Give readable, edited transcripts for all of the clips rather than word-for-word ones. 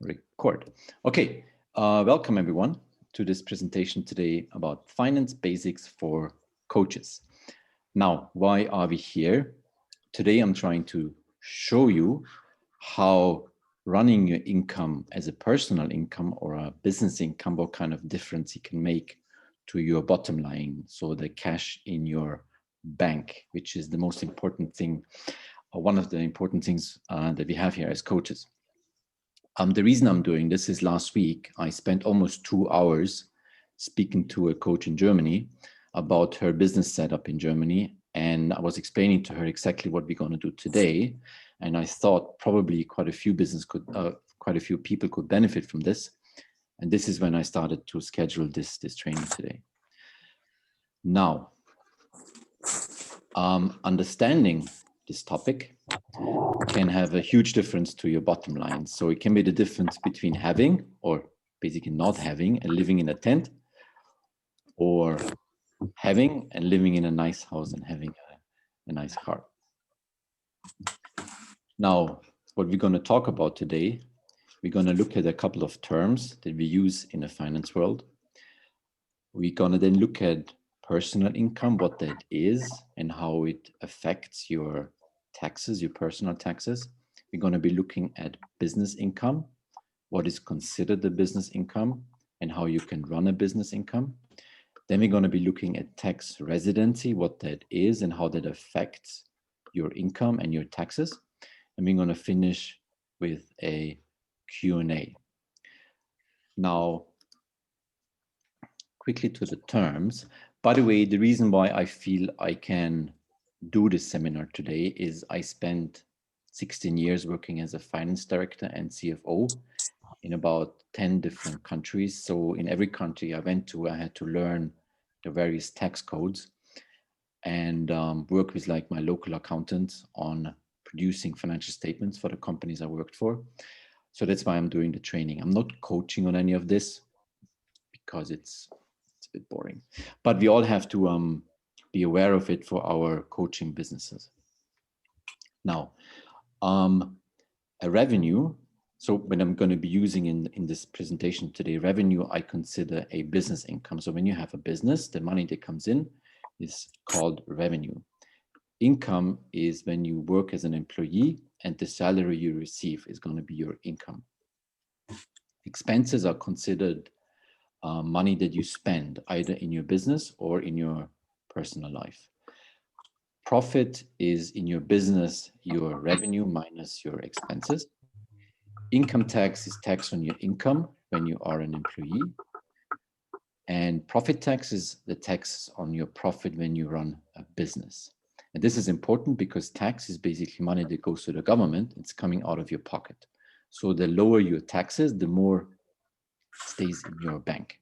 Record. Okay, welcome everyone to this presentation today about finance basics for coaches. Now, why are we here? Today I'm trying to show you how running your income as a personal income or a business income, what kind of difference it can make to your bottom line. So the cash in your bank, which is the most important thing, or one of the important things that we have here as coaches. The reason I'm doing this is last week, I spent almost 2 hours speaking to a coach in Germany about her business setup in Germany. And I was explaining to her exactly what we're going to do today. And I thought probably quite a few people could benefit from this. And this is when I started to schedule this training today. Now, understanding this topic can have a huge difference to your bottom line. So it can be the difference between having or basically not having and living in a tent, or having and living in a nice house and having a nice car. Now, what we're going to talk about today, we're going to look at a couple of terms that we use in the finance world. We're going to then look at personal income, what that is and how it affects your taxes, your personal taxes. We're going to be looking at business income, what is considered the business income and how you can run a business income. Then we're going to be looking at tax residency, what that is and how that affects your income and your taxes. And we're going to finish with a Q&A. Now, quickly to the terms. By the way, the reason why I feel I can do this seminar today is I spent 16 years working as a finance director and CFO in about 10 different countries. So in every country I went to, I had to learn the various tax codes and work with like my local accountants on producing financial statements for the companies I worked for. So that's why I'm doing the training. I'm not coaching on any of this because it's a bit boring, but we all have to be aware of it for our coaching businesses. Now, a revenue. So when I'm going to be using in this presentation today, revenue, I consider a business income. So when you have a business, the money that comes in is called revenue. Income is when you work as an employee and the salary you receive is going to be your income. Expenses are considered money that you spend either in your business or in your personal life. Profit is in your business, your revenue minus your expenses. Income tax is tax on your income when you are an employee. And profit tax is the tax on your profit when you run a business. And this is important because tax is basically money that goes to the government. It's coming out of your pocket. So the lower your taxes, the more stays in your bank.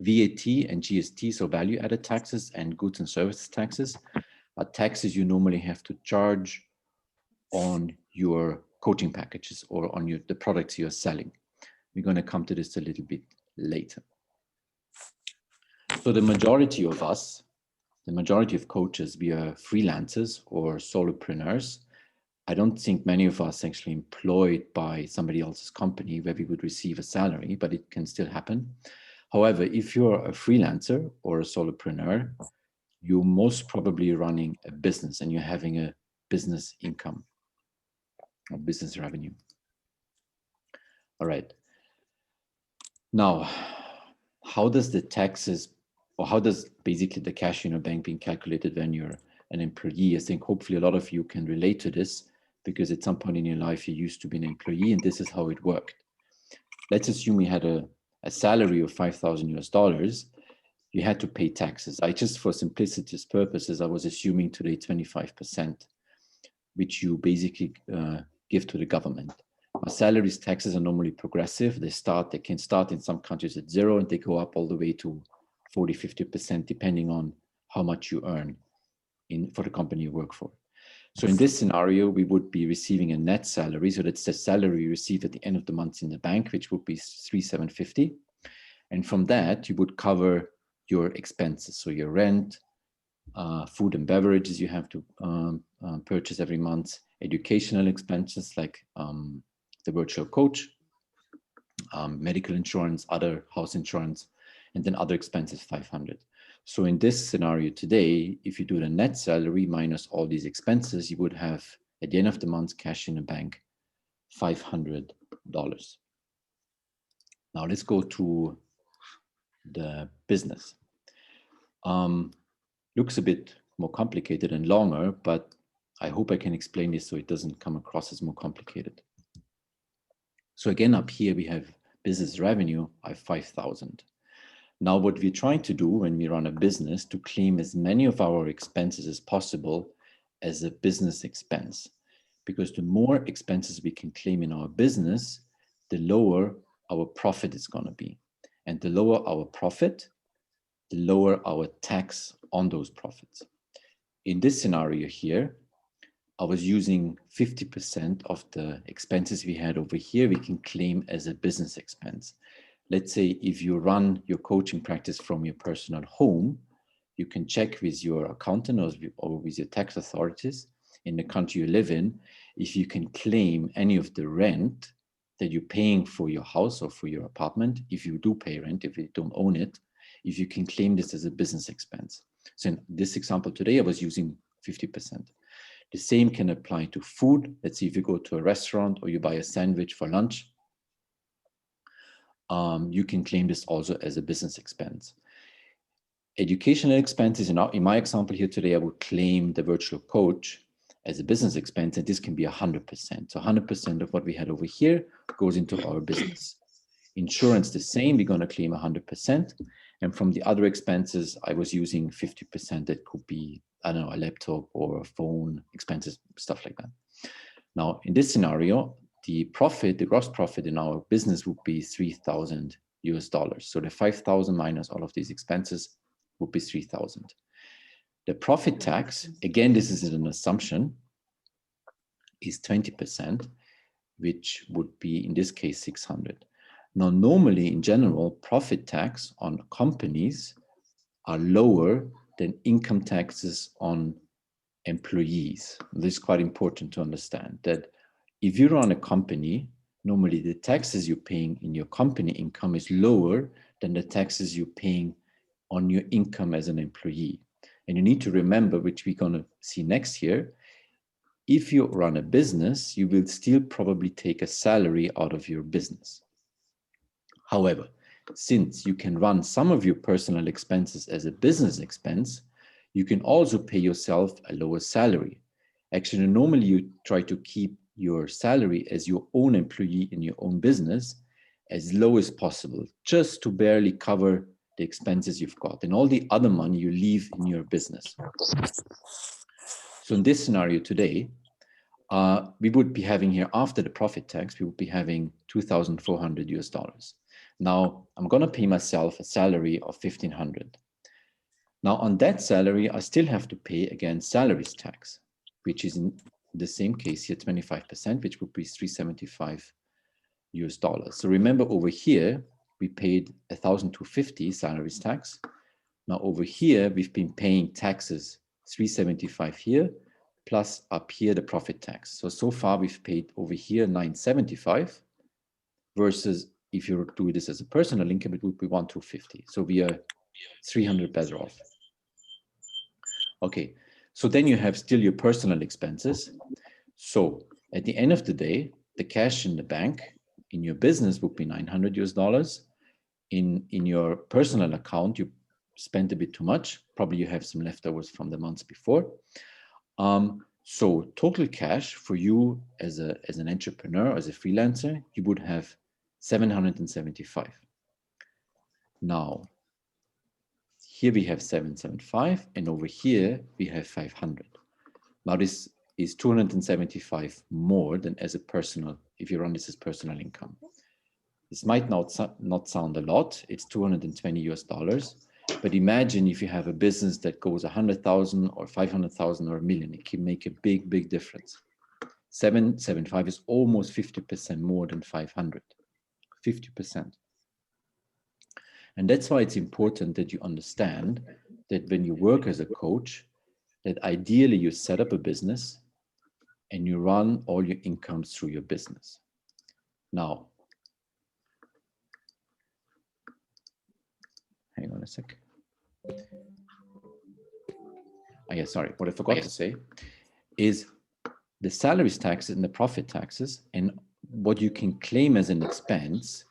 VAT and GST, so value-added taxes and goods and services taxes, are taxes you normally have to charge on your coaching packages or on the products you're selling. We're going to come to this a little bit later. So the majority of us, the majority of coaches, we are freelancers or solopreneurs. I don't think many of us actually employed by somebody else's company where we would receive a salary, but it can still happen. However, if you're a freelancer or a solopreneur, you're most probably running a business and you're having a business income or business revenue. All right. Now, how does the taxes, or how does basically the cash in your bank being calculated when you're an employee? I think hopefully a lot of you can relate to this because at some point in your life you used to be an employee and this is how it worked. Let's assume you had a salary of $5,000. You had to pay taxes. I just, for simplicity's purposes, I was assuming today 25%, which you basically give to the government. Our salaries taxes are normally progressive. They can start in some countries at 0 and they go up all the way to 40, 50%, depending on how much you earn for the company you work for. So in this scenario, we would be receiving a net salary. So that's the salary you receive at the end of the month in the bank, which would be $3,750. And from that, you would cover your expenses. So your rent, food and beverages you have to purchase every month, educational expenses like the virtual coach, medical insurance, other house insurance, and then other expenses 500. So in this scenario today, if you do the net salary minus all these expenses, you would have at the end of the month cash in the bank $500. Now let's go to the business. Looks a bit more complicated and longer, but I hope I can explain this so it doesn't come across as more complicated. So again, up here we have business revenue of 5,000. Now what we're trying to do when we run a business to claim as many of our expenses as possible as a business expense, because the more expenses we can claim in our business, the lower our profit is going to be. And the lower our profit, the lower our tax on those profits. In this scenario here, I was using 50% of the expenses we had over here, we can claim as a business expense. Let's say if you run your coaching practice from your personal home, you can check with your accountant or with your tax authorities in the country you live in, if you can claim any of the rent that you're paying for your house or for your apartment, if you do pay rent, if you don't own it, if you can claim this as a business expense. So in this example today, I was using 50%. The same can apply to food. Let's say if you go to a restaurant or you buy a sandwich for lunch, you can claim this also as a business expense. Educational expenses, in my example here today, I would claim the virtual coach as a business expense, and this can be 100%. So 100% of what we had over here goes into our business. Insurance, the same, we're going to claim 100%. And from the other expenses, I was using 50%. That could be, I don't know, a laptop or a phone expenses, stuff like that. Now, in this scenario, the profit, the gross profit in our business would be $3,000 US. So the 5,000 minus all of these expenses would be 3,000. The profit tax, again, this is an assumption, is 20%, which would be, in this case, 600. Now, normally, in general, profit tax on companies are lower than income taxes on employees. This is quite important to understand, that if you run a company, normally the taxes you're paying in your company income is lower than the taxes you're paying on your income as an employee. And you need to remember, which we're going to see next year, if you run a business, you will still probably take a salary out of your business. However, since you can run some of your personal expenses as a business expense, you can also pay yourself a lower salary. Actually, normally you try to keep your salary as your own employee in your own business as low as possible, just to barely cover the expenses you've got, and all the other money you leave in your business. So in this scenario today, we would be having here, after the profit tax, we would be having $2,400 US. Now I'm going to pay myself a salary of 1,500. Now on that salary, I still have to pay again salaries tax, which is in the same case here 25%, which would be $375 US. So remember, over here we paid 1,250 salaries tax. Now over here we've been paying taxes 375 here, plus up here the profit tax. So far we've paid over here 975, versus if you do this as a personal income, it would be 1,250. So we are 300 better off. Okay, so then you have still your personal expenses. So at the end of the day, the cash in the bank in your business would be $900 US. In your personal account, you spent a bit too much. Probably you have some leftovers from the months before. So total cash for you as an entrepreneur, as a freelancer, you would have 775. Now, here we have 775, and over here we have 500. Now this is 275 more than as a personal, if you run this as personal income. This might not sound a lot, it's $220 US, but imagine if you have a business that goes 100,000 or 500,000 or $1 million, it can make a big, big difference. 775 is almost 50% more than 500, 50%. And that's why it's important that you understand that when you work as a coach, that ideally you set up a business and you run all your incomes through your business. Now, hang on a sec. Oh, yeah, sorry. What I forgot to say is the salaries taxes and the profit taxes and what you can claim as an expense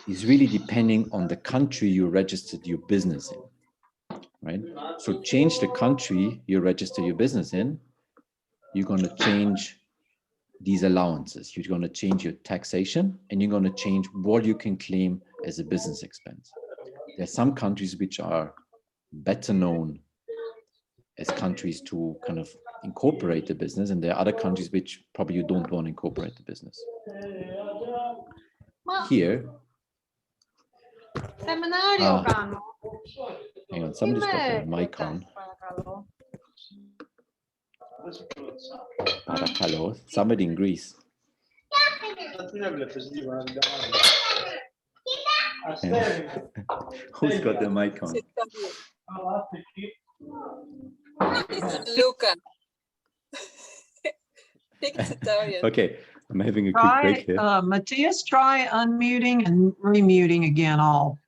is really depending on the country you registered your business in, right? So change the country you register your business in, you're going to change these allowances. You're going to change your taxation and you're going to change what you can claim as a business expense. There are some countries which are better known as countries to kind of incorporate the business, and there are other countries which probably you don't want to incorporate the business. Here, hang on, somebody's got their mic on. Paracalo, somebody in Greece. Who's got the mic on? Luca. It's Italian. Okay, I'm having a quick break here. Matthias, try unmuting and remuting again all,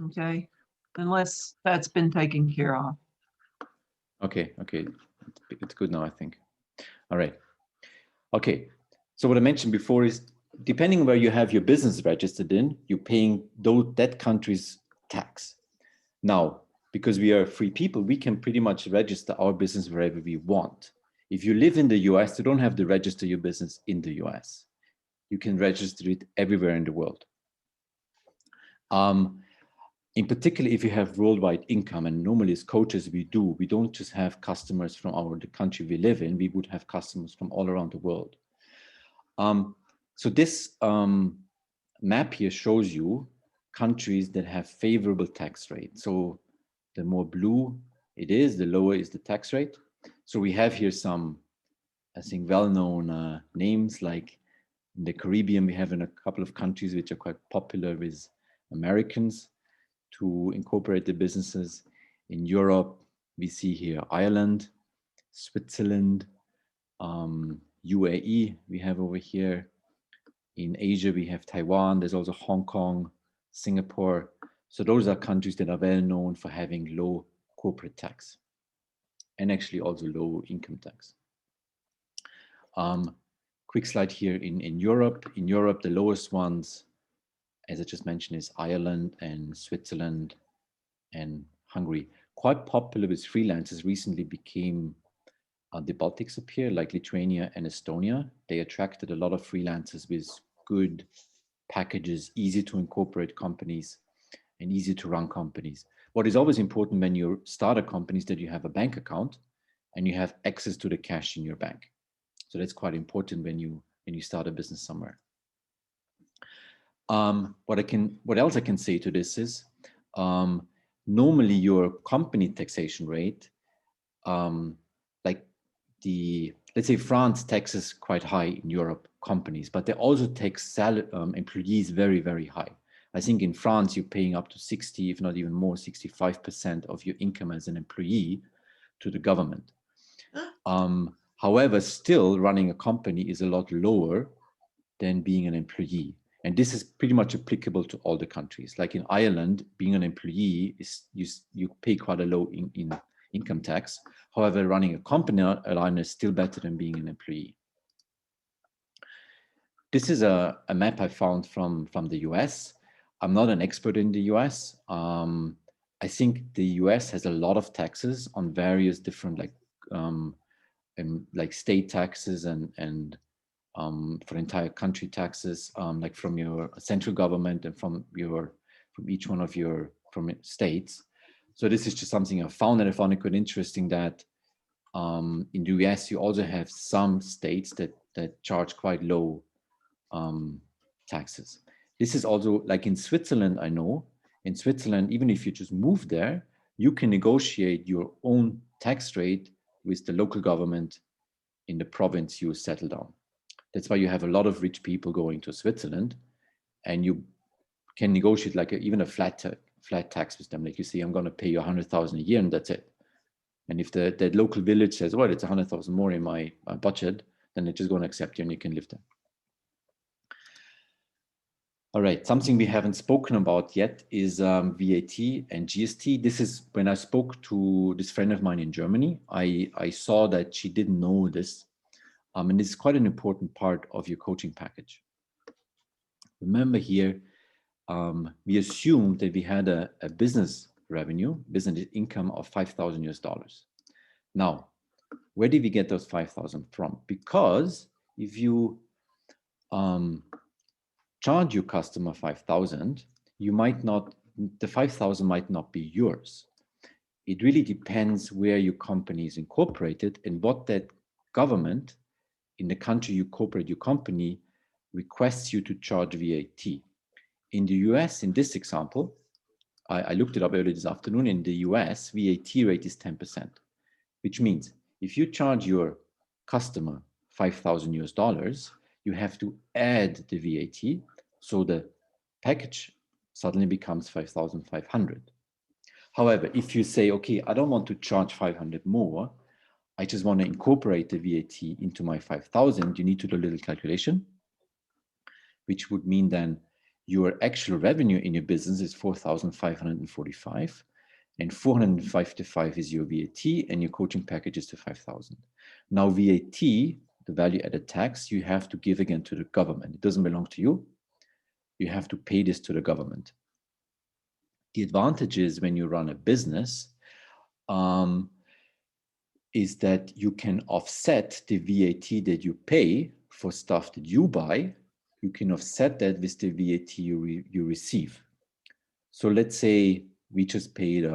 okay? Unless that's been taken care of. Okay, it's good now, I think. All right. Okay, so what I mentioned before is depending on where you have your business registered in, you're paying that country's tax. Now, because we are free people, we can pretty much register our business wherever we want. If you live in the US, you don't have to register your business in the US. You can register it everywhere in the world. In particular, if you have worldwide income, and normally as coaches we don't just have customers from the country we live in, we would have customers from all around the world. So this map here shows you countries that have favorable tax rate. So the more blue it is, the lower is the tax rate. So we have here some, I think, well-known names, like in the Caribbean, we have in a couple of countries which are quite popular with Americans to incorporate the businesses. In Europe, we see here Ireland, Switzerland, UAE we have over here. In Asia, we have Taiwan. There's also Hong Kong, Singapore. So those are countries that are well known for having low corporate tax and actually also low income tax. Quick slide here in Europe. In Europe, the lowest ones, as I just mentioned, is Ireland and Switzerland and Hungary. Quite popular with freelancers recently became the Baltics up here, like Lithuania and Estonia. They attracted a lot of freelancers with good packages, easy to incorporate companies and easy to run companies. What is always important when you start a company is that you have a bank account and you have access to the cash in your bank. So that's quite important when you start a business somewhere. What else I can say to this is, normally your company taxation rate, let's say France taxes quite high in Europe companies, but they also tax employees very, very high. I think in France, you're paying up to 60, if not even more, 65% of your income as an employee to the government. However, still running a company is a lot lower than being an employee. And this is pretty much applicable to all the countries. Like in Ireland, being an employee is you pay quite a low income tax. However, running a company in Ireland is still better than being an employee. This is a map I found from the US. I'm not an expert in the US. I think the US has a lot of taxes on various different like state taxes and for entire country taxes, like from your central government and from each one of your states. So this is just something I found, and I found it quite interesting that in the US you also have some states that charge quite low taxes. This is also like in Switzerland. I know in Switzerland, even if you just move there, you can negotiate your own tax rate with the local government in the province you settle down. That's why you have a lot of rich people going to Switzerland, and you can negotiate like even a flat tax with them. Like you say, I'm going to pay you 100,000 a year, and that's it. And if the local village says, well, it's 100,000 more in my budget, then they're just going to accept you and you can live there. All right, something we haven't spoken about yet is VAT and GST. This is when I spoke to this friend of mine in Germany, I saw that she didn't know this. And it's quite an important part of your coaching package. Remember here, we assumed that we had a business revenue, business income of 5,000 US dollars. Now, where did we get those 5,000 from? Because if you charge your customer 5,000, you might not, the 5,000 might not be yours. It really depends where your company is incorporated and what that government in the country you incorporate your company requests you to charge VAT. In the US, in this example, I looked it up earlier this afternoon. In the US, VAT rate is 10%, which means if you charge your customer 5,000 US dollars, you have to add the VAT. So the package suddenly becomes 5,500. However, if you say, okay, I don't want to charge 500 more, I just want to incorporate the VAT into my 5,000, you need to do a little calculation, which would mean then your actual revenue in your business is 4,545 and 455 is your VAT and your coaching package is to 5,000. Now VAT, the value added tax, you have to give again to the government. It doesn't belong to you. You have to pay this to the government. The advantage is when you run a business is that you can offset the VAT that you pay for stuff that you buy. You can offset that with the VAT you receive. So let's say we just paid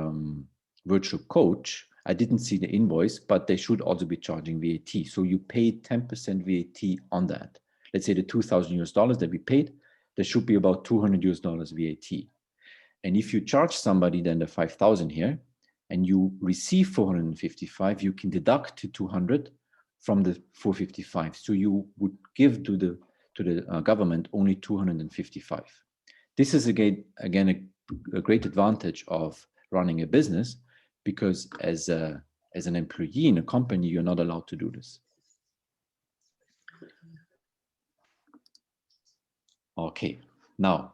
Virtual Coach. I didn't see the invoice, but they should also be charging VAT. So you paid 10% VAT on that. Let's say the 2,000 US dollars that we paid, there should be about 200 US dollars VAT. And if you charge somebody then the 5,000 here, and you receive 455, you can deduct to 200 from the 455. So you would give to the government only 255. This is again a great advantage of running a business, because as an employee in a company, you're not allowed to do this. Okay, now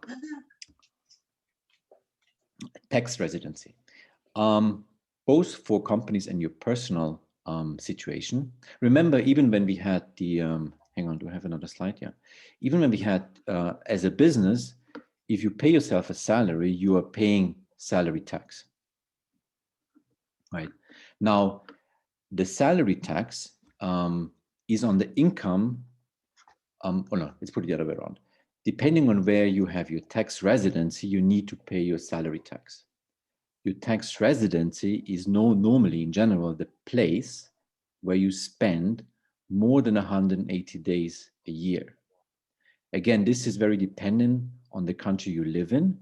tax residency. Both for companies and your personal situation. Remember, even when we had the, hang on, do I have another slide? Yeah. Even when we had, as a business, if you pay yourself a salary, you are paying salary tax, right? Now, the salary tax is on the income, oh no, let's put it the other way around. Depending on where you have your tax residency, you need to pay your salary tax. Your tax residency is normally, in general, the place where you spend more than 180 days a year. Again, this is very dependent on the country you live in.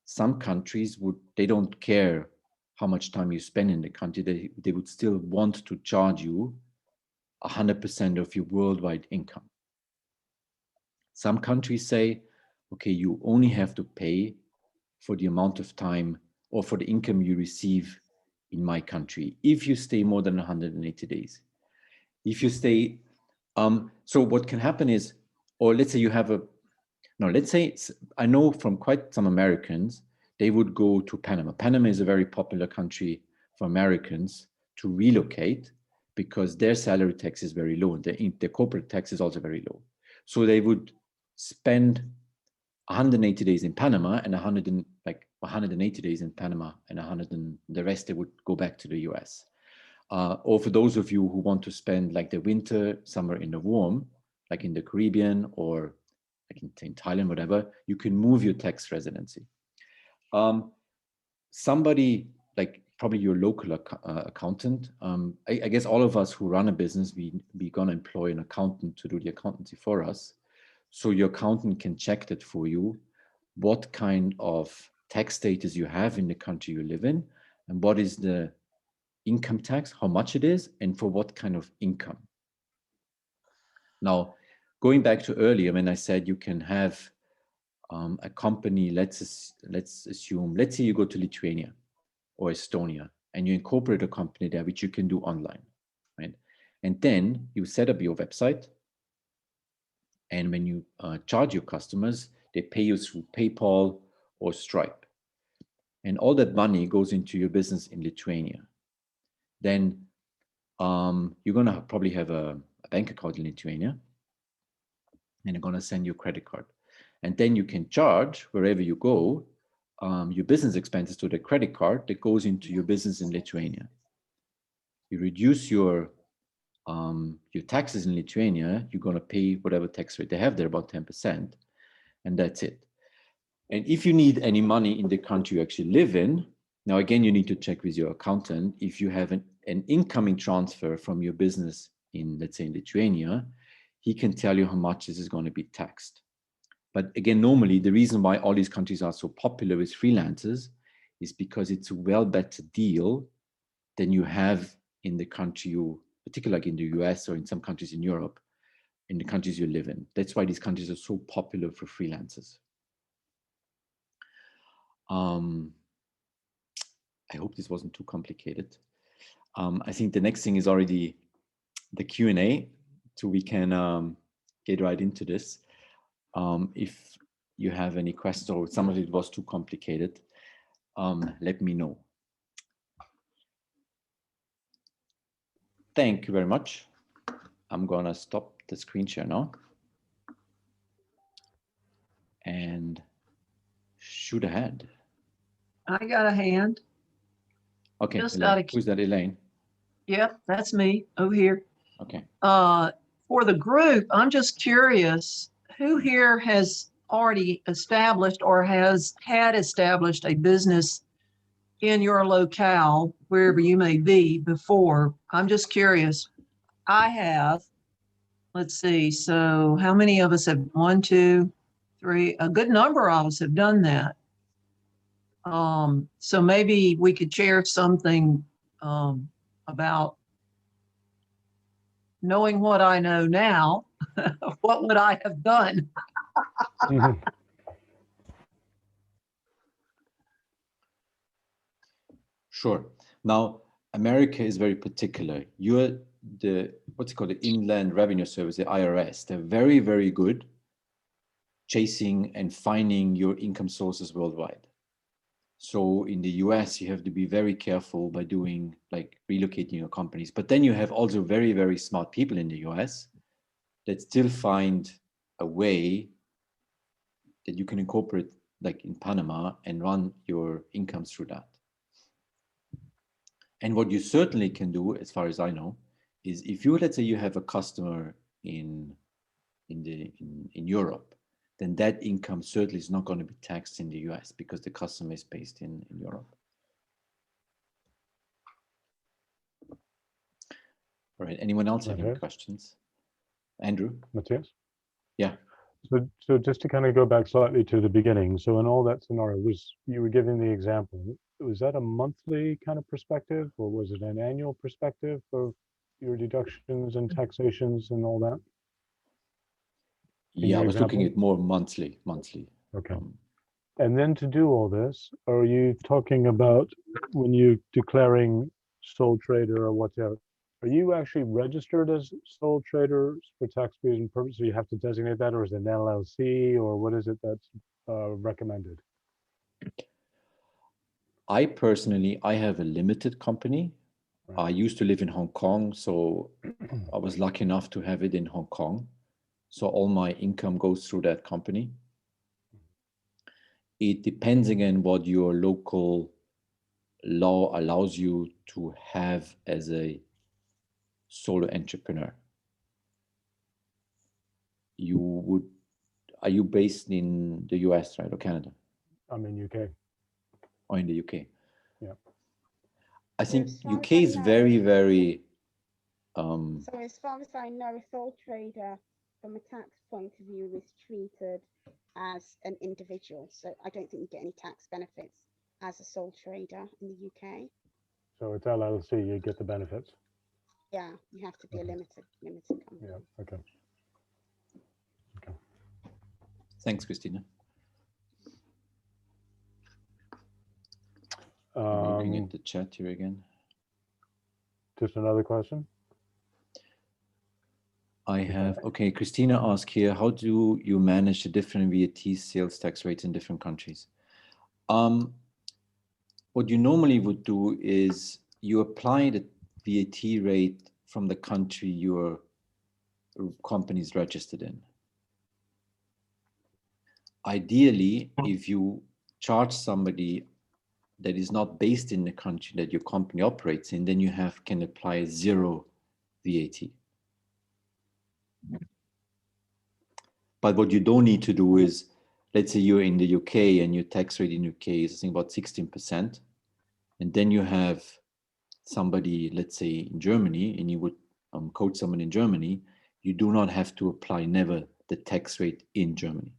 Some countries they don't care how much time you spend in the country. They would still want to charge you 100% of your worldwide income. Some countries say, okay, you only have to pay for the amount of time or for the income you receive in my country if you stay more than 180 days. If you stay, so what can happen is, or let's say you have let's say, I know from quite some Americans, they would go to Panama. Panama is a very popular country for Americans to relocate because their salary tax is very low and their corporate tax is also very low. So they would spend 180 days in Panama and 180 days in Panama and the rest they would go back to the US. Or for those of you who want to spend like the winter somewhere in the warm, like in the Caribbean or like in Thailand, whatever, you can move your tax residency. Somebody like probably your local accountant, I guess all of us who run a business, we gonna employ an accountant to do the accountancy for us. So your accountant can check that for you, what kind of tax status you have in the country you live in, and what is the income tax, how much it is, and for what kind of income. Now, going back to earlier when I said you can have a company, let's assume, let's say you go to Lithuania or Estonia and you incorporate a company there, which you can do online, right? And then you set up your website. And when you charge your customers, They pay you through PayPal or Stripe. And all that money goes into your business in Lithuania. Then you're going to probably have a bank account in Lithuania, and they're going to send you a credit card. And then you can charge wherever you go your business expenses to the credit card that goes into your business in Lithuania. You reduce your taxes in Lithuania, you're going to pay whatever tax rate they have there, about 10%, and that's it. And if you need any money in the country you actually live in, now again, you need to check with your accountant. If you have an incoming transfer from your business in, let's say, in Lithuania, he can tell you how much this is going to be taxed. But again, normally the reason why all these countries are so popular with freelancers is because it's a well better deal than you have in the country you, particularly like in the US or in some countries in Europe, in the countries you live in. That's why these countries are so popular for freelancers. I hope this wasn't too complicated. I think the next thing is already the Q&A, so we can get right into this. If you have any questions or some of it was too complicated, let me know. Thank you very much. I'm gonna stop the screen share now and shoot ahead. I got a hand. Okay, Just Elaine. Who's that, Elaine? Yep, that's me over here. Okay. For the group, I'm just curious, who here has already established or has had established a business in your locale, wherever you may be, before? I'm just curious. I have. Let's see. So how many of us have? 1, 2, 3. A good number of us have done that. So maybe we could share something about knowing what I know now. What would I have done? Sure. Now, America is very particular. You're what's it called, the Inland Revenue Service, the IRS. They're very, very good chasing and finding your income sources worldwide. So in the US, you have to be very careful by doing like relocating your companies. But then you have also very, very smart people in the US that still find a way that you can incorporate, like in Panama, and run your incomes through that. And what you certainly can do, as far as I know, is if you, let's say you have a customer in Europe, then that income certainly is not going to be taxed in the US because the customer is based in Europe. All right, anyone else have any questions? Andrew? Matthias? Yeah. So just to kind of go back slightly to the beginning. So in all that scenario, you were giving the example, was that a monthly kind of perspective, or was it an annual perspective of your deductions and taxations and all that? Yeah, I was looking at more monthly. Okay. And then to do all this, are you talking about when you're declaring sole trader or whatever, are you actually registered as sole trader for tax reason purposes? So you have to designate that, or is it an LLC, or what is it that's recommended? I personally, I have a limited company. Right. I used to live in Hong Kong, so I was lucky enough to have it in Hong Kong. So all my income goes through that company. It depends again what your local law allows you to have as a solo entrepreneur. Are you based in the US, right, or Canada? I'm in UK. Or in the UK? Yeah. I think UK is very, very... So as far as I know, a sole trader from a tax point of view is treated as an individual. So I don't think you get any tax benefits as a sole trader in the UK. So it's LLC, you get the benefits? Yeah, you have to be a limited company. Yeah, okay. Thanks, Christina. I'm looking at the chat here again. Just another question? I have, okay, Christina asked here, how do you manage the different VAT sales tax rates in different countries? What you normally would do is you apply the VAT rate from the country your company is registered in. Ideally, if you charge somebody that is not based in the country that your company operates in, then you can apply zero VAT. But what you don't need to do is, let's say you're in the UK and your tax rate in UK is I think about 16%. And then you have somebody, let's say in Germany, and you would quote someone in Germany, you do not have to apply never the tax rate in Germany.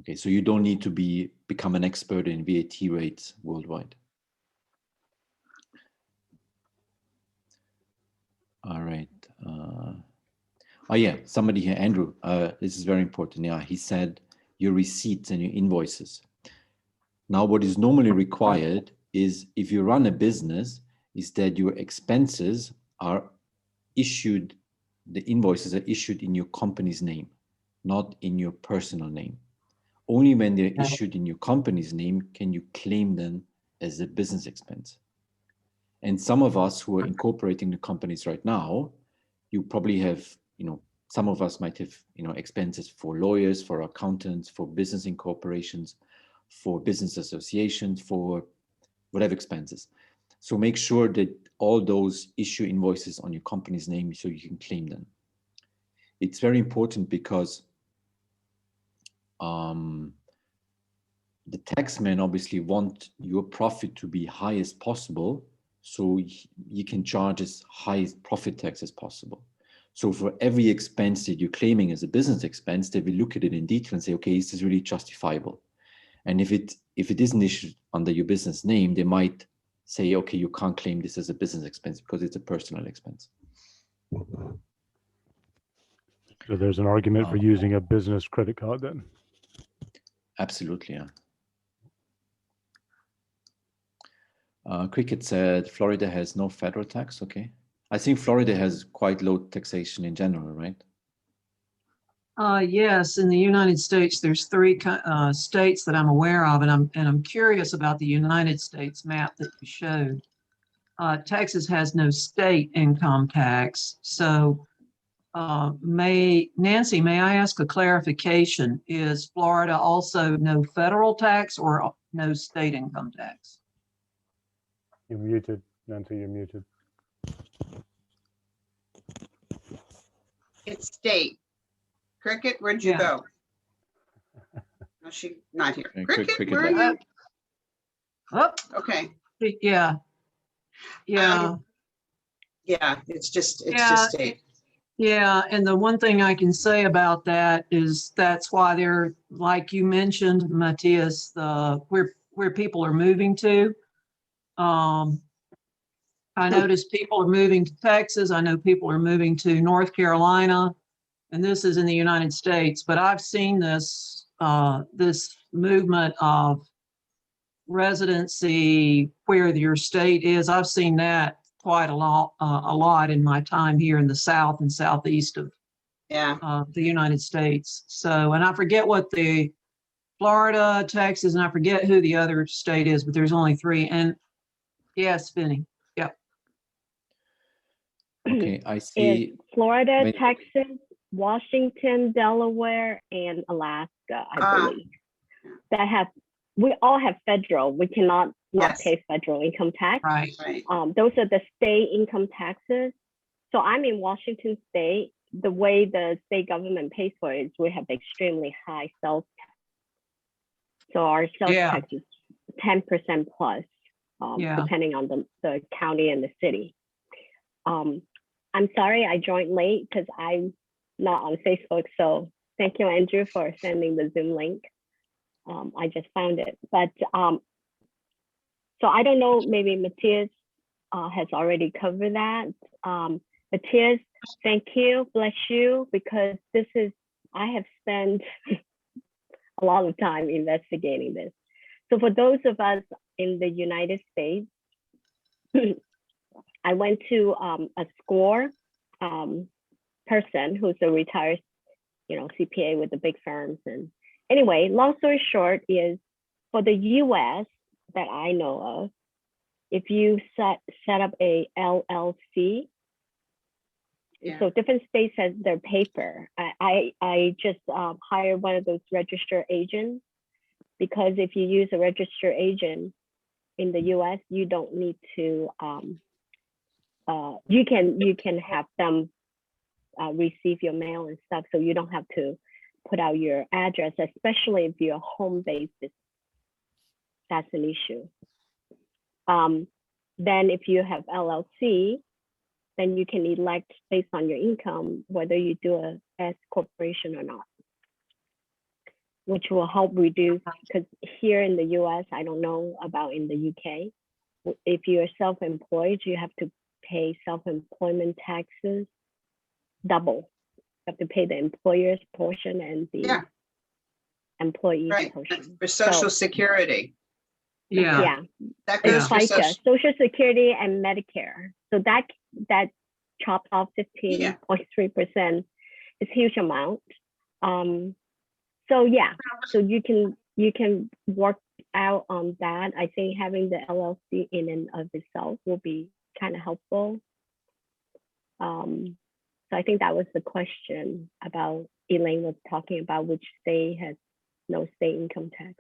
Okay, so you don't need to become an expert in VAT rates worldwide. All right. Oh yeah, somebody here, Andrew, this is very important. Yeah, he said your receipts and your invoices. Now, what is normally required is if you run a business, is that your expenses are issued, the invoices are issued in your company's name, not in your personal name. Only when they're issued in your company's name can you claim them as a business expense. And some of us who are incorporating the companies right now, you probably have, some of us might have, expenses for lawyers, for accountants, for business incorporations, for business associations, for whatever expenses. So make sure that all those issue invoices on your company's name so you can claim them. It's very important because the taxmen obviously want your profit to be high as possible, so you can charge as high profit tax as possible. So for every expense that you're claiming as a business expense, they will look at it in detail and say, okay, is this really justifiable? And if it isn't issued under your business name, they might say, okay, you can't claim this as a business expense because it's a personal expense. So there's an argument for using a business credit card then? Absolutely, yeah. Cricket said Florida has no federal tax. Okay. I think Florida has quite low taxation in general, right? Yes, in the United States, there's three states that I'm aware of, and I'm curious about the United States map that you showed. Texas has no state income tax, so Nancy, may I ask a clarification? Is Florida also no federal tax or no state income tax? You're muted, Nancy, you're muted. It's state. Cricket, where'd you go? No, she's not here. Okay, Cricket, where are you? Oh, Okay. yeah. Yeah. Yeah, it's just state. Yeah, and the one thing I can say about that is that's why they're, like you mentioned, Matthias, where people are moving to. I noticed people are moving to Texas. I know people are moving to North Carolina, and this is in the United States. But I've seen this this movement of residency where your state is. I've seen that quite a lot in my time here in the South and Southeast of the United States. So, and I forget what the Florida, Texas, and I forget who the other state is, but there's only three. And yes, Finney. Yep. Okay, I see. Florida, Texas, Washington, Delaware, and Alaska, I believe. We all have federal. We cannot not pay federal income tax. Right. Those are the state income taxes. So I'm in Washington State. The way the state government pays for it is we have extremely high sales tax. So our sales tax is 10% plus, depending on the county and the city. I'm sorry I joined late because I'm not on Facebook. So thank you, Andrew, for sending the Zoom link. I just found it, but so I don't know, maybe Matthias has already covered that. Matthias, thank you, bless you, because I have spent a lot of time investigating this. So for those of us in the United States, I went to a SCORE person who's a retired, CPA with the big firms. And anyway, long story short is for the US that I know of, if you set up a LLC, Yeah. so different states has their paper. I just hired one of those registered agents, because if you use a registered agent in the US, you don't need to, you can have them receive your mail and stuff, so you don't have to put out your address, especially if you're home-based. That's an issue. Then if you have LLC, then you can elect based on your income whether you do a S corporation or not, which will help reduce, because here in the US, I don't know about in the UK, if you're self-employed, you have to pay self-employment taxes double. You have to pay the employer's portion and the Yeah. employee's Right, portion. for Social Security. Yeah. That It's goes for like social. Social Security and Medicare. So that chops off 15.3%. It's a huge amount. So yeah, so you can work out on that. I think having the LLC in and of itself will be kind of helpful. So I think that was the question about Elaine was talking about, which state has no state income tax.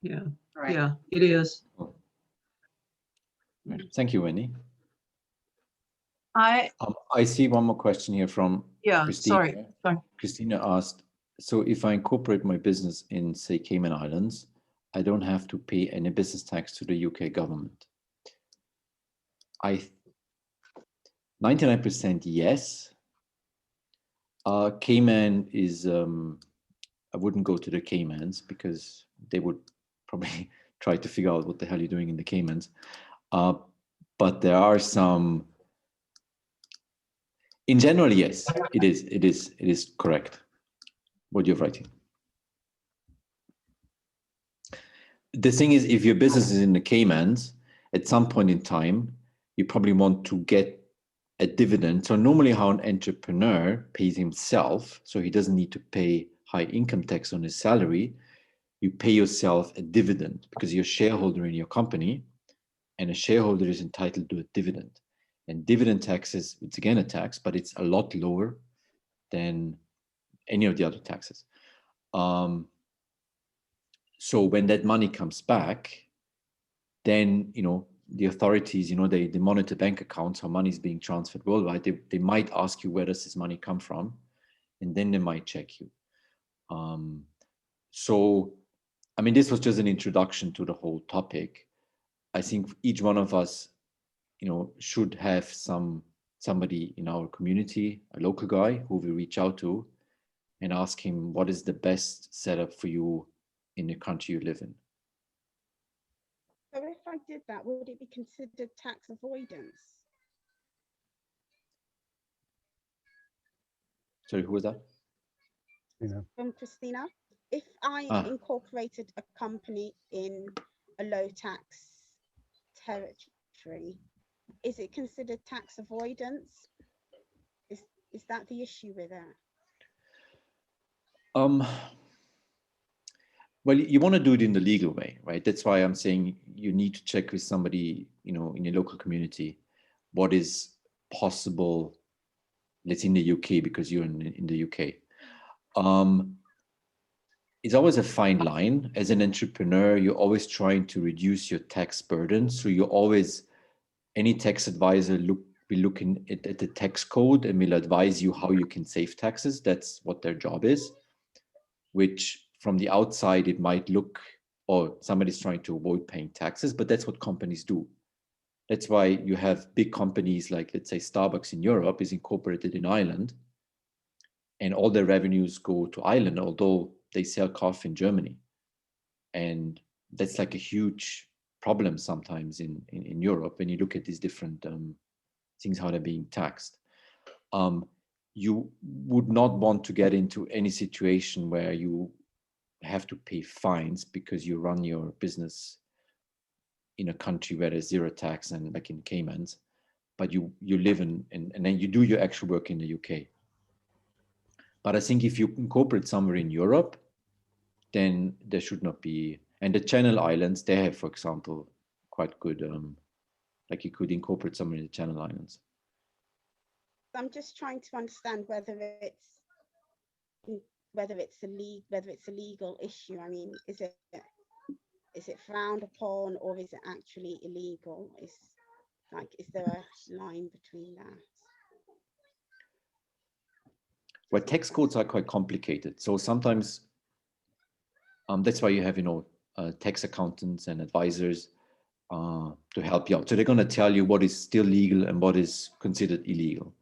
Yeah. Right. Yeah, it is. Right. Thank you, Wendy. I I see one more question here from Christina. sorry. Christina asked, so if I incorporate my business in, say, Cayman Islands, I don't have to pay any business tax to the UK government. 99% yes. Cayman is, I wouldn't go to the Caymans because they would probably try to figure out what the hell you're doing in the Caymans. But there are some, in general, yes, it is correct what you're writing. The thing is, if your business is in the Caymans, at some point in time, you probably want to get a dividend. So normally how an entrepreneur pays himself, so he doesn't need to pay high income tax on his salary, you pay yourself a dividend because you're a shareholder in your company, and a shareholder is entitled to a dividend. And dividend taxes, it's again a tax, but it's a lot lower than any of the other taxes. So when that money comes back, then, the authorities, they monitor bank accounts, how money is being transferred worldwide. They might ask you, where does this money come from? And then they might check you. So, this was just an introduction to the whole topic. I think each one of us, should have somebody in our community, a local guy who we reach out to and ask him, what is the best setup for you in the country you live in? So if I did that, would it be considered tax avoidance? Sorry, who was that? From Christina. If I incorporated a company in a low tax territory, is it considered tax avoidance? Is that the issue with that? Well, you want to do it in the legal way, right? That's why I'm saying you need to check with somebody, in your local community, what is possible, let's say in the UK, because you're in the UK. It's always a fine line. As an entrepreneur, you're always trying to reduce your tax burden. So you always, any tax advisor be looking at the tax code and will advise you how you can save taxes. That's what their job is, which from the outside, it might look, or somebody's trying to avoid paying taxes, but that's what companies do. That's why you have big companies like, let's say, Starbucks in Europe is incorporated in Ireland, and all their revenues go to Ireland, although they sell coffee in Germany. And that's like a huge problem sometimes in Europe when you look at these different things, how they're being taxed. You would not want to get into any situation where you have to pay fines because you run your business in a country where there's zero tax, and like in Caymans. but you live in, and then you do your actual work in the UK. But I think if you incorporate somewhere in Europe, then there should not be, and the Channel Islands, they have, for example, quite good, like you could incorporate somewhere in the Channel Islands. I'm just trying to understand whether it's a legal issue. I mean, is it frowned upon, or is it actually illegal? Is there a line between that? Well, tax codes are quite complicated. So sometimes that's why you have, tax accountants and advisors to help you out. So they're going to tell you what is still legal and what is considered illegal.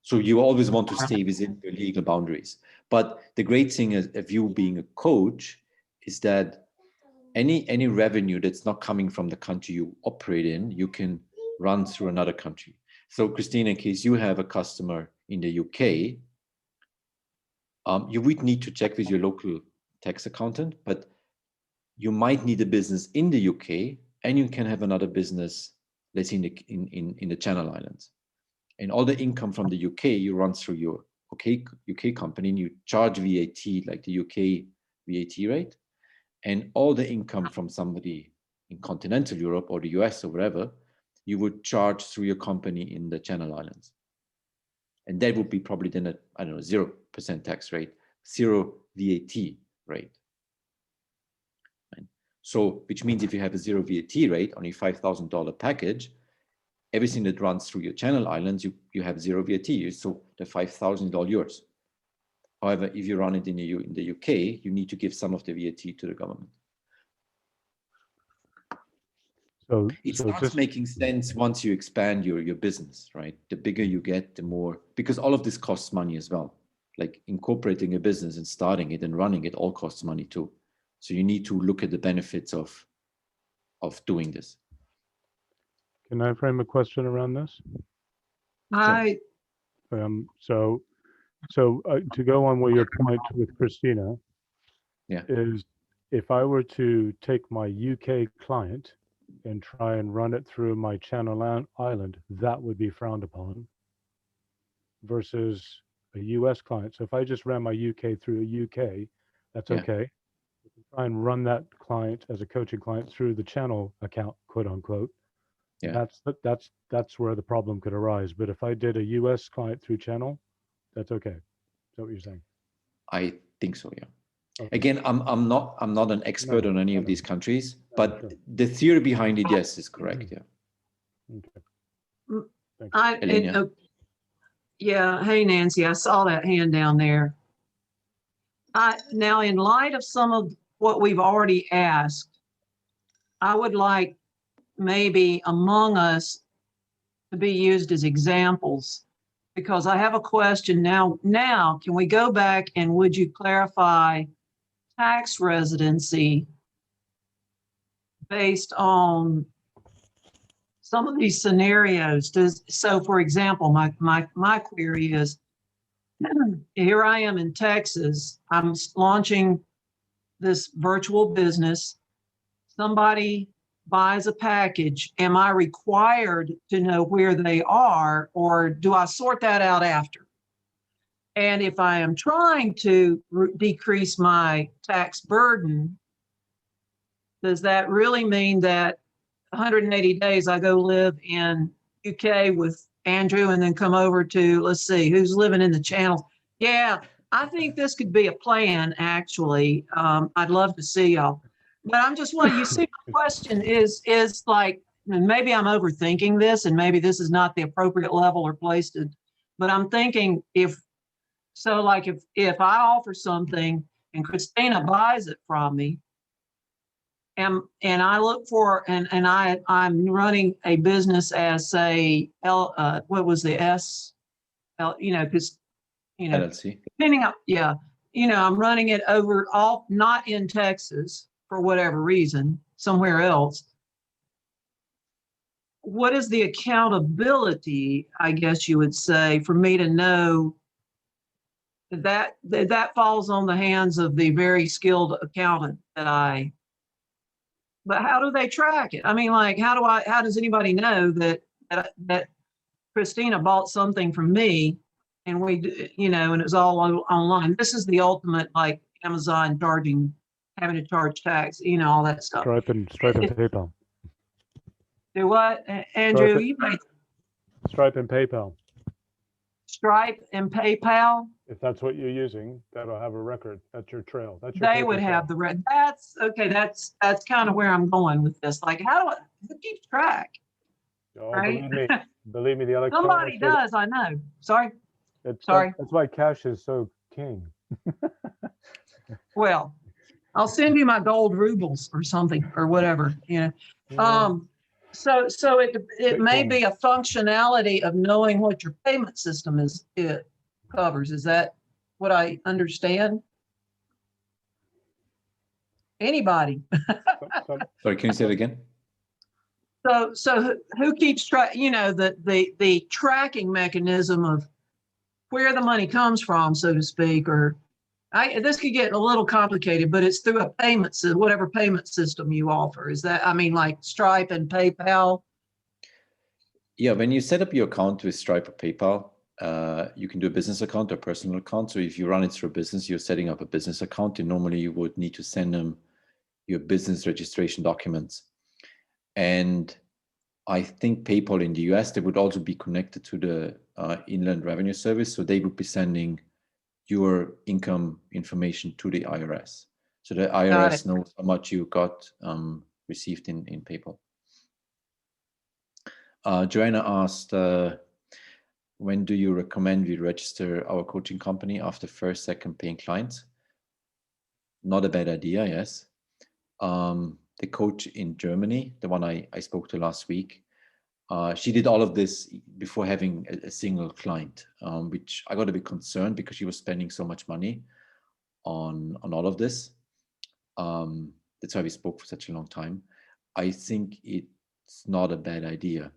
So you always want to stay within the legal boundaries. But the great thing of you being a coach is that any revenue that's not coming from the country you operate in, you can run through another country. So Christina, in case you have a customer in the UK, you would need to check with your local tax accountant, but you might need a business in the UK, and you can have another business, let's say in the Channel Islands. And all the income from the UK, you run through your UK company, and you charge VAT, like the UK VAT rate. And all the income from somebody in continental Europe or the US or wherever, you would charge through your company in the Channel Islands. And that would be probably then a, 0% tax rate, 0 VAT rate. Right? So, which means if you have a 0 VAT rate on a $5,000 package, everything that runs through your Channel Islands, you have 0 VAT. So the $5,000 is all yours. However, if you run it in the UK, you need to give some of the VAT to the government. So It starts making sense once you expand your business, right? The bigger you get, the more, because all of this costs money as well. Like incorporating a business and starting it and running it all costs money too. So you need to look at the benefits of doing this. Can I frame a question around this? So to go on with your point with Christina, is if I were to take my UK client and try and run it through my Channel Island, that would be frowned upon versus a US client. So if I just ran my UK through a UK, that's okay. You can try and run that client as a coaching client through the Channel account, quote unquote. Yeah. That's where the problem could arise. But if I did a US client through Channel, that's okay. Is that what you're saying? I think so, yeah. Okay. Again, I'm not an expert on any of these countries, but the theory behind it, yes, is correct. Yeah. Okay. Yeah. Hey, Nancy, I saw that hand down there. Now, in light of some of what we've already asked, I would like maybe Among Us to be used as examples, because I have a question now. Now, can we go back and would you clarify tax residency based on some of these scenarios? So for example, my query is, here I am in Texas, I'm launching this virtual business. Somebody buys a package. Am I required to know where they are, or do I sort that out after? And if I am trying to decrease my tax burden, does that really mean that 180 days I go live in UK with Andrew and then come over to, let's see, who's living in the Channel? Yeah, I think this could be a plan, actually. I'd love to see y'all. But I'm just wondering, you see, my question is like, and maybe I'm overthinking this, and maybe this is not the appropriate level or place to, but I'm thinking if I offer something and Christina buys it from me, and I look for, and I'm running a business as, say, what was the S? Because, LLC. depending on, I'm running it over all, not in Texas for whatever reason, somewhere else. What is the accountability, I guess you would say, for me to know that falls on the hands of the very skilled accountant but how do they track it? I mean, like, how does anybody know that Christina bought something from me and and it's all online. This is the ultimate, like Amazon having to charge tax, all that stuff. Stripe and PayPal. Do what, Andrew? Stripe. You made Stripe and PayPal. Stripe and PayPal. If that's what you're using, that'll have a record. That's your trail. That's your They paper would trail. have the red. That's okay. That's kind of where I'm going with this. Like, who keeps track? Oh, right? believe me, the electronics. Somebody does. I know. Sorry. That's why cash is so king. Well, I'll send you my gold rubles or something or whatever. Yeah. So it may Bitcoin. be a functionality of knowing what your payment system it covers. Is that what I understand? Anybody? Sorry, can you say it again? So who keeps track? The tracking mechanism of where the money comes from, so to speak, or this could get a little complicated, but it's through a payment system, whatever payment system you offer. Is that, like Stripe and PayPal? Yeah, when you set up your account with Stripe or PayPal, you can do a business account or personal account. So if you run it through a business, you're setting up a business account, and normally you would need to send them your business registration documents. And I think PayPal in the US, they would also be connected to the Inland Revenue Service. So they would be sending your income information to the IRS. So the IRS knows how much you got received in PayPal. Joanna asked, when do you recommend we register our coaching company after first, second paying clients? Not a bad idea, yes. The coach in Germany, the one I spoke to last week, she did all of this before having a single client, which I got a bit concerned because she was spending so much money on all of this. That's why we spoke for such a long time. I think it's not a bad idea.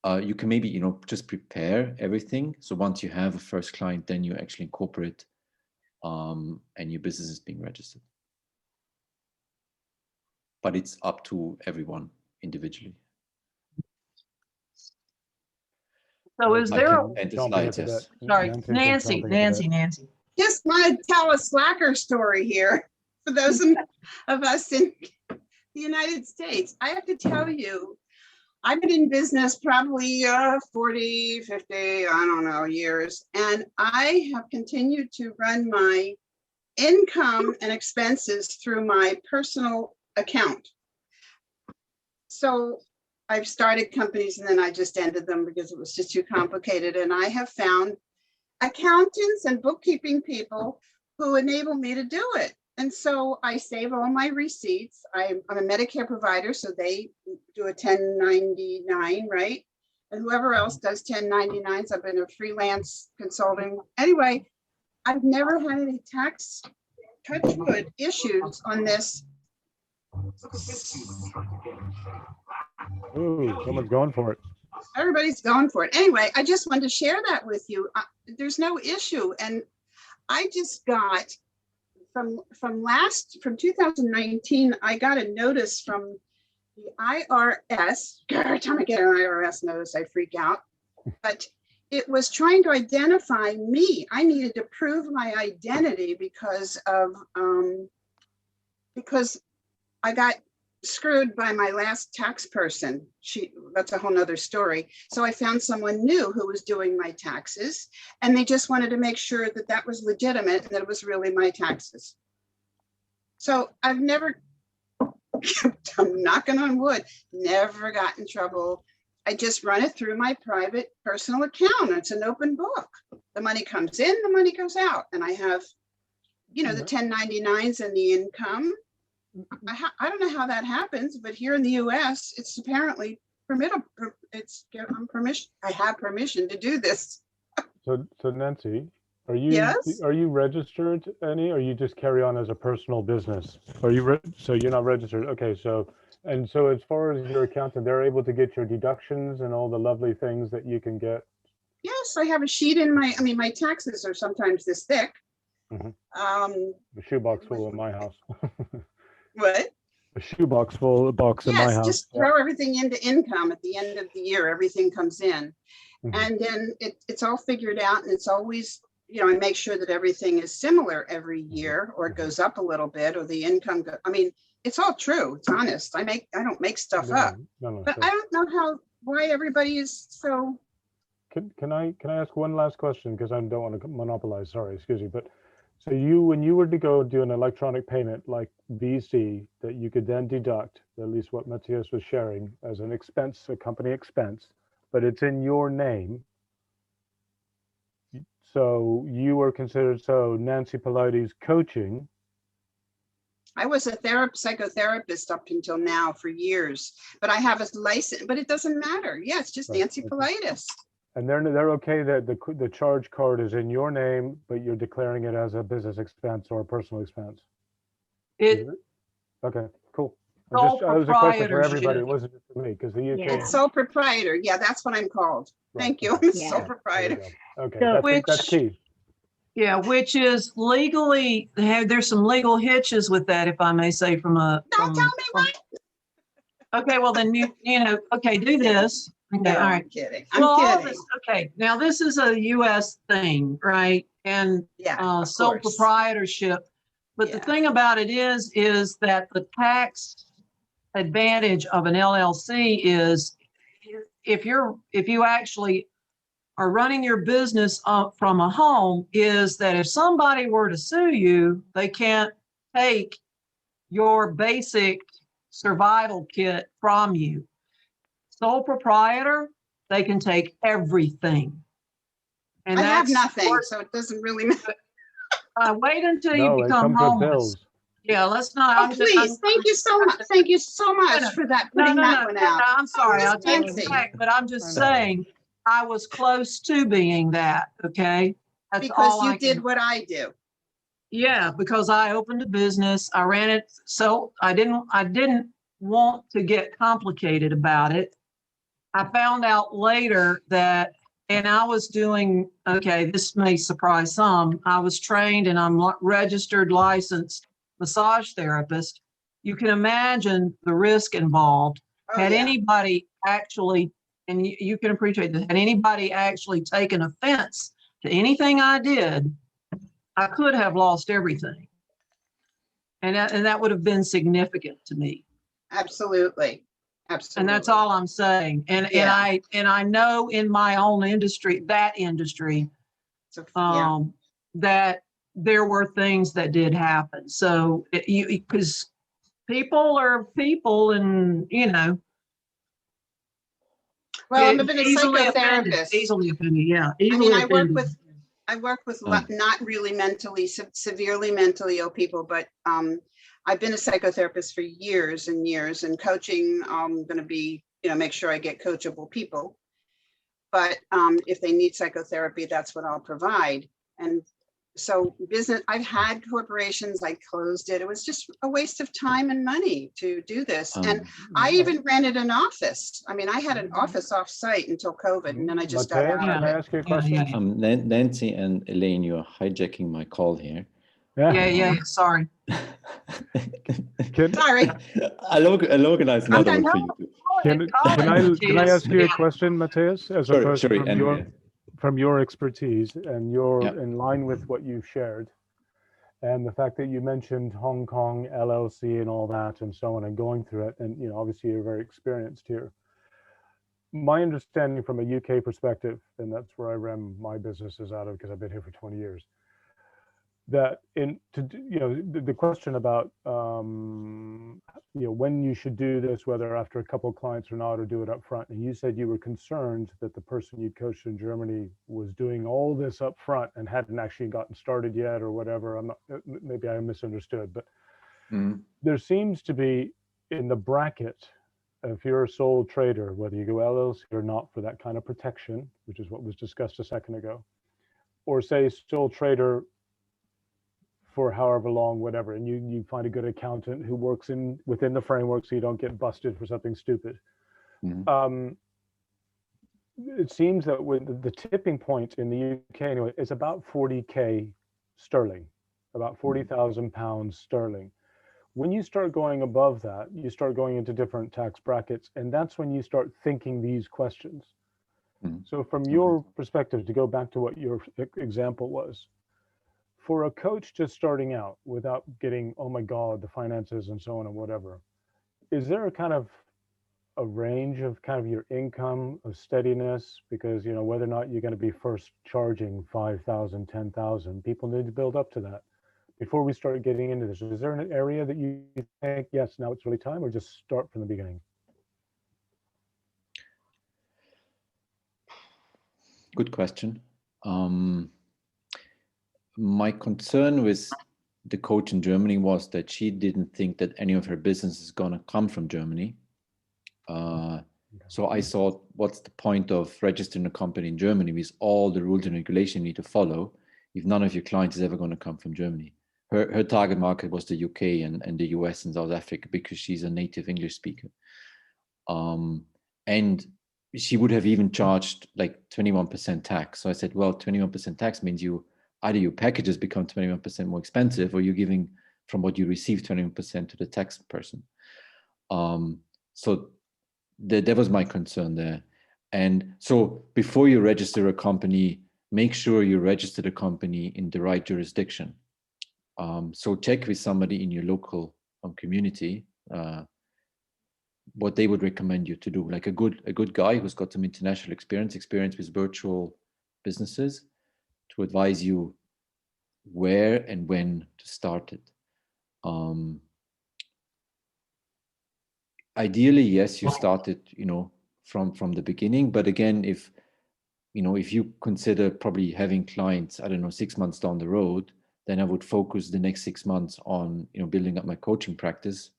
You can maybe, just prepare everything. So once you have a first client, then you actually incorporate and your business is being registered. But it's up to everyone individually. So is there, sorry, Nancy. Just want to tell a slacker story here for those of us in the United States. I have to tell you, I've been in business probably 40, 50, I don't know, years. And I have continued to run my income and expenses through my personal account. So I've started companies and then I just ended them because it was just too complicated. And I have found accountants and bookkeeping people who enable me to do it. And so I save all my receipts. I'm a Medicare provider, so they do a 1099, right? And whoever else does 1099s, I've been a freelance consulting. Anyway, I've never had any tax, touch wood, issues on this. Ooh, someone's going for it. Everybody's going for it. Anyway, I just wanted to share that with you. There's no issue. And I just got from 2019, I got a notice from the IRS. Every time I get an IRS notice, I freak out. But it was trying to identify me. I needed to prove my identity because I got screwed by my last tax person. That's a whole nother story. So I found someone new who was doing my taxes, and they just wanted to make sure that that was legitimate and that it was really my taxes. So I've never, I'm knocking on wood, never got in trouble. I just run it through my private personal account. It's an open book. The money comes in, the money goes out. And I have, the 1099s and the income. I don't know how that happens, but here in the US, it's apparently permissible. I have permission to do this. So Nancy, are you Yes? are you registered any, or you just carry on as a personal business? Are you so you're not registered? Okay, so as far as your accountant, they're able to get your deductions and all the lovely things that you can get. Yes, I have a sheet in my taxes are sometimes this thick. The shoebox full in my house. What? A shoebox full box in my house. Just throw everything into income at the end of the year. Everything comes in. Mhm. And then it's all figured out, and it's always, I make sure that everything is similar every year, or it goes up a little bit, or the income, I mean, it's all true. It's honest. I don't make stuff up, No, but sure. I don't know why everybody is so. Can I ask one last question, because I don't want to monopolize, sorry, excuse me, but so when you were to go do an electronic payment like VC that you could then deduct, at least what Matthias was sharing, as an expense, a company expense, but it's in your name. So you were considered, so Nancy Polides coaching. I was a psychotherapist up until now for years, but I have a license, but it doesn't matter. Yeah, it's just Right, Nancy okay. Politis. And they're okay that the charge card is in your name, but you're declaring it as a business expense or a personal expense. It, Okay, cool. Sole That was a question for everybody. proprietorship. It wasn't just for me, because the UK. Yeah. It's sole proprietor. Yeah, that's what I'm called. Right, Thank you. okay. I'm a Yeah. sole There we proprietor. go. Okay, So- that's key. Yeah, which is legally, there's some legal hitches with that, if I may say, from a. Don't tell me what. Okay, well then, okay, do this. Okay, No, all right. I'm kidding. Well, all I'm kidding. this, okay, now this is a US thing, right? And Yeah, of sole course. proprietorship. But the Yeah. thing about it is that the tax advantage of an LLC is if you actually are running your business from a home, is that if somebody were to sue you, they can't take your basic survival kit from you. Sole proprietor, they can take everything. And I have that's nothing, so it doesn't really matter. wait until No, you it become comes with homeless. bills. Yeah, let's not. Oh, please, thank you so much. Thank you so much for that, putting that one out. I'm sorry, I'll Miss take it Nancy. back, but I'm just I know. saying, I was close to being that, okay? That's Because all you I did can. what I do. Yeah, because I opened a business, I ran it, so I didn't want to get complicated about it. I found out later that, and I was doing, okay, this may surprise some, I was trained and I'm registered licensed massage therapist. You can imagine the risk involved. Oh, Had yeah. anybody actually, and you can appreciate this, had anybody actually taken offense to anything I did, I could have lost everything. And that would have been significant to me. Absolutely. Absolutely. And that's all I'm saying. And Yeah. I know in my own industry, So, yeah. that there were things that did happen. So because people are people, and Well, I'm a easily offended, psychotherapist. easily offended, yeah. I mean, Easily I work offended. with Oh. not really severely mentally ill people, but I've been a psychotherapist for years and years, and coaching. I'm going to be, make sure I get coachable people. But if they need psychotherapy, that's what I'll provide. And so business, I've had corporations, I closed it. It was just a waste of time and money to do this. And I even rented an office. I mean, I had an office off-site until COVID, and then I just got Matthias, out can of I it. ask you a question? Nancy and Elaine, you're hijacking my call here. Yeah, sorry. Sorry. I'll organize another I'm one for you. Can I ask you a question, Matthias, as a Sorry, person sorry, from your expertise, and you're Yeah. in line with what you've shared, and the fact that you mentioned Hong Kong LLC and all that and so on, and going through it, and obviously you're very experienced here. My understanding from a UK perspective, and that's where I ran my businesses out of because I've been here for 20 years, that the question about when you should do this, whether after a couple of clients or not, or do it up front. And you said you were concerned that the person you coached in Germany was doing all this up front and hadn't actually gotten started yet, or whatever. Maybe I misunderstood, but there seems to be in the bracket, if you're a sole trader, whether you go LLC or not, for that kind of protection, which is what was discussed a second ago, or say sole trader for however long, whatever, and you find a good accountant who works within the framework so you don't get busted for something stupid. It seems that with the tipping point in the UK anyway, it's about 40K sterling, about 40,000 pounds sterling. When you start going above that, you start going into different tax brackets, and that's when you start thinking these questions. Mhm. So from your perspective, to go back to what your example was, for a coach just starting out without getting, oh my God, the finances and so on and whatever, is there a kind of a range of kind of your income of steadiness? Because, you know, whether or not you're going to be first charging 5,000, 10,000, people need to build up to that. Before we start getting into this, is there an area that you think, yes, now it's really time, or just start from the beginning? Good question. My concern with the coach in Germany was that she didn't think that any of her business is going to come from Germany. So I thought, what's the point of registering a company in Germany with all the rules and regulations you need to follow if none of your clients is ever going to come from Germany? Her target market was the UK and the US and South Africa because she's a native English speaker. And she would have even charged like 21% tax. So I said, well, 21% tax means you either your packages become 21% more expensive or you're giving from what you receive 21% to the tax person. So that was my concern there. And so before you register a company, make sure you register the company in the right jurisdiction. So check with somebody in your local community what they would recommend you to do. Like a good guy who's got some international experience with virtual businesses to advise you where and when to start it. Ideally, yes, you started, from the beginning. But again, if you consider probably having clients, I don't know, 6 months down the road, then I would focus the next 6 months on, building up my coaching practice,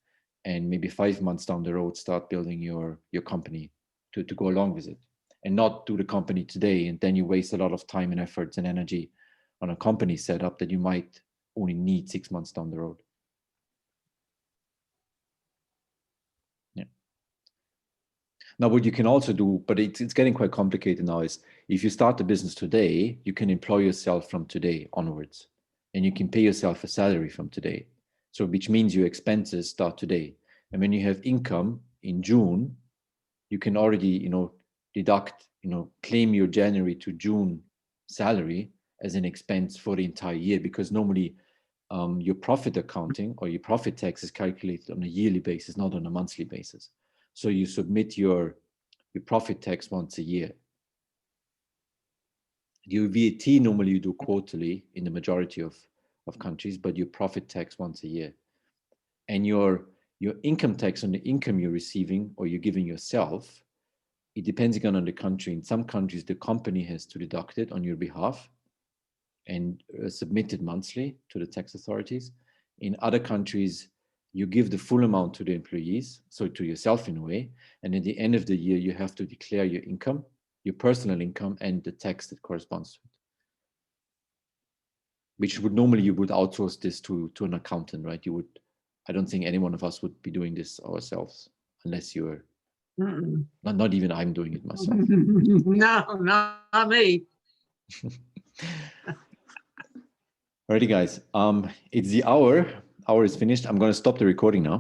and maybe 5 months down the road, start building your company to go along with it, and not do the company today. And then you waste a lot of time and efforts and energy on a company setup that you might only need 6 months down the road. Yeah. Now, what you can also do, but it's getting quite complicated now, is if you start the business today, you can employ yourself from today onwards, and you can pay yourself a salary from today. So which means your expenses start today. And when you have income in June, you can already, deduct, claim your January to June salary as an expense for the entire year, because normally your profit accounting or your profit tax is calculated on a yearly basis, not on a monthly basis. So you submit your profit tax once a year. Your VAT normally you do quarterly in the majority of countries, but your profit tax once a year. And your income tax on the income you're receiving or you're giving yourself, it depends again on the country. In some countries, the company has to deduct it on your behalf and submit it monthly to the tax authorities. In other countries, you give the full amount to the employees, so to yourself in a way, and at the end of the year, you have to declare your income, your personal income, and the tax that corresponds to it. Which would normally, you would outsource this to an accountant, right? I don't think any one of us would be doing this ourselves, unless you're, not even I'm doing it myself. No, not me. Alrighty, guys. It's the hour. Hour is finished. I'm going to stop the recording now.